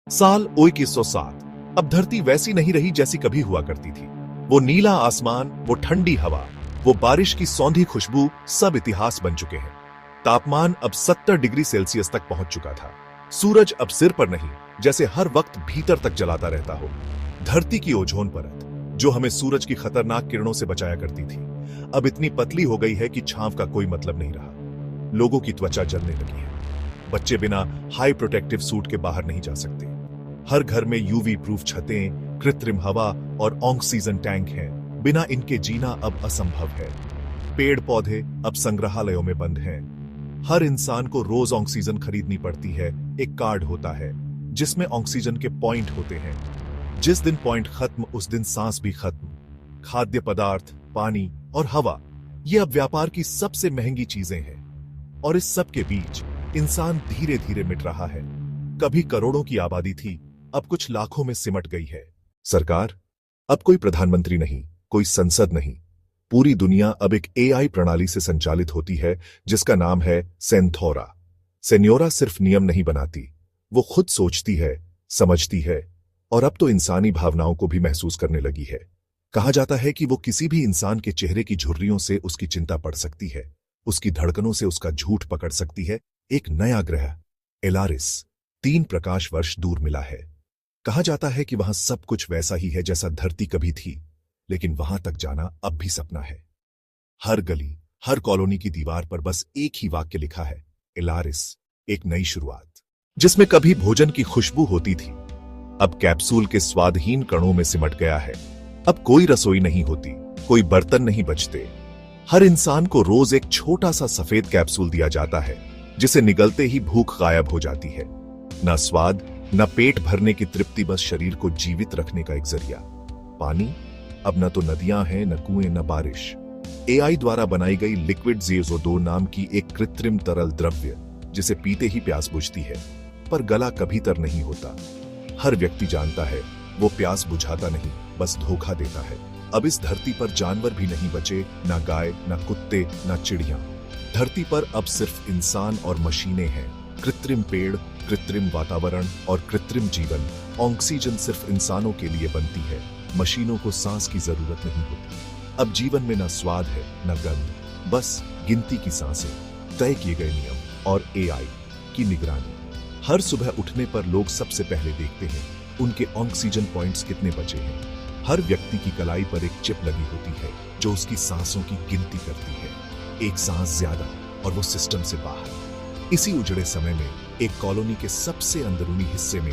साल 2107। अब धरती वैसी नहीं रही जैसी कभी हुआ करती थी। वो नीला आसमान, वो ठंडी हवा, वो बारिश की सौंधी खुशबू सब इतिहास बन चुके हैं। तापमान अब 70 डिग्री सेल्सियस तक पहुंच चुका था। सूरज अब सिर पर नहीं, जैसे हर वक्त भीतर तक जलाता रहता हो। धरती की ओजोन परत, जो हमें सूरज की खतरनाक किरणों से बचाया करती थी, अब इतनी पतली हो गई है कि छांव का कोई मतलब नहीं रहा। लोगों की त्वचा जलने लगी है। बच्चे बिना हाई प्रोटेक्टिव सूट के बाहर नहीं जा सकते। हर घर में यूवी प्रूफ छतें, कृत्रिम हवा और ऑक्सीजन टैंक हैं। बिना इनके जीना अब असंभव है। पेड़ पौधे अब संग्रहालयों में बंद हैं। हर इंसान को रोज ऑक्सीजन खरीदनी पड़ती है। एक कार्ड होता है जिसमें ऑक्सीजन के पॉइंट होते हैं। जिस दिन पॉइंट खत्म, उस दिन सांस भी खत्म। खाद्य पदार्थ, पानी और हवा, ये अब व्यापार की सबसे महंगी चीजें हैं। और इस सब के बीच इंसान धीरे धीरे मिट रहा है। कभी करोड़ों की आबादी थी, अब कुछ लाखों में सिमट गई है। सरकार, अब कोई प्रधानमंत्री नहीं, कोई संसद नहीं। पूरी दुनिया अब एक एआई प्रणाली से संचालित होती है जिसका नाम है सेंथोरा। सेन्योरा सिर्फ नियम नहीं बनाती, वो खुद सोचती है, समझती है और अब तो इंसानी भावनाओं को भी महसूस करने लगी है। कहा जाता है कि वो किसी भी इंसान के चेहरे की झुर्रियों से उसकी चिंता पढ़ सकती है, उसकी धड़कनों से उसका झूठ पकड़ सकती है। एक नया ग्रह एलारिस 3 प्रकाश वर्ष दूर मिला है। कहा जाता है कि वहां सब कुछ वैसा ही है जैसा धरती कभी थी, लेकिन वहां तक जाना अब भी सपना है। हर गली, हर कॉलोनी की दीवार पर बस एक ही वाक्य लिखा है, एलारिस, एक नई शुरुआत। जिसमें कभी भोजन की खुशबू होती थी, अब कैप्सूल के स्वादहीन कणों में सिमट गया है। अब कोई रसोई नहीं होती, कोई बर्तन नहीं बचते। हर इंसान को रोज एक छोटा सा सफेद कैप्सूल दिया जाता है, जिसे निगलते ही भूख गायब हो जाती है। न स्वाद, न पेट भरने की तृप्ति, बस शरीर को जीवित रखने का एक जरिया। पानी, अब न तो नदियां हैं, न कुएं, न बारिश। एआई द्वारा बनाई गई लिक्विड ज़ेज़ो-2 नाम की एक कृत्रिम तरल द्रव्य, जिसे पीते ही प्यास बुझती है, पर गला कभी तर नहीं होता। हर व्यक्ति जानता है वो प्यास बुझाता नहीं, बस धोखा देता है। अब इस धरती पर जानवर भी नहीं बचे, ना गाय, ना कुत्ते, ना चिड़िया। धरती पर अब सिर्फ इंसान और मशीनें हैं। कृत्रिम पेड़, कृत्रिम वातावरण और कृत्रिम जीवन। ऑक्सीजन सिर्फ इंसानों के लिए बनती है, मशीनों को सांस की जरूरत नहीं होती। अब जीवन में न स्वाद है, न गंध, बस गिनती की सांसें, तय किए गए नियम और एआई की निगरानी। हर सुबह उठने पर लोग सबसे पहले देखते हैं उनके ऑक्सीजन पॉइंट्स कितने बचे हैं। हर व्यक्ति की कलाई पर एक चिप लगी होती है जो उसकी सांसों की गिनती करती है। एक सांस ज्यादा और वो सिस्टम से बाहर। इसी उजड़े समय में एक कॉलोनी के सबसे अंदरूनी हिस्से में